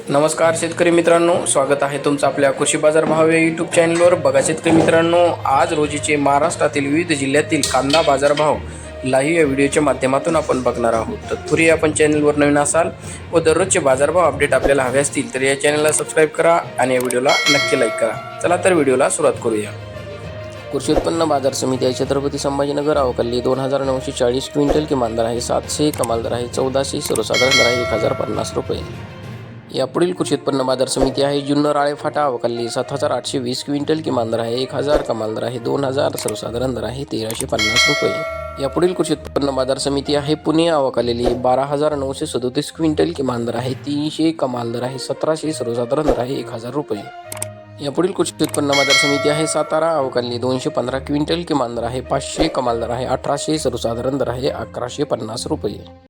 नमस्कार शेतकरी मित्रांनो, स्वागत आहे तुमचं आपल्या कृषी बाजार भाव या यूट्यूब चॅनलवर. बघा शेतकरी मित्रांनो, आज रोजीचे महाराष्ट्रातील विविध जिल्ह्यातील कांदा बाजारभाव लाईव्ह या व्हिडिओच्या माध्यमातून आपण बघणार आहोत. तत्पूर्वी आपण चॅनलवर नवीन असाल व दररोजचे बाजारभाव अपडेट आपल्याला हवे असतील तर या चॅनलला सबस्क्राईब करा आणि या व्हिडिओला नक्की लाईक करा. चला तर व्हिडिओला सुरुवात करूया. कृषी उत्पन्न बाजार समिती आहे छत्रपती संभाजीनगर. अवकाली 2940 क्विंटल, किमान दर आहे 700, कमाल दर आहे 1400, सर्वसाधारण दर आहे 1050 रुपये. यापुढील कृषी उत्पन्न बाजार समिती आहे जुन्नर आळेफाटा. अवकाली 7820 क्विंटल, किमान दर आहे 1000, कमाल दर आहे 2000, सर्वसाधारण दर आहे 1350 रुपये. यापुढील कृषी उत्पन्न बाजार समिती आहे पुणे. अवकालेली 12937 क्विंटल, किमान दर आहे 300, कमाल दर आहे 1700, सर्वसाधारण दर आहे 1000 रुपये. यापुढील कृषी उत्पन्न बाजार समिती आहे सातारा. अवकाली 215 क्विंटल, किमान दर आहे 500, कमाल दर आहे 1800, सर्वसाधारण दर आहे 1150 रुपये.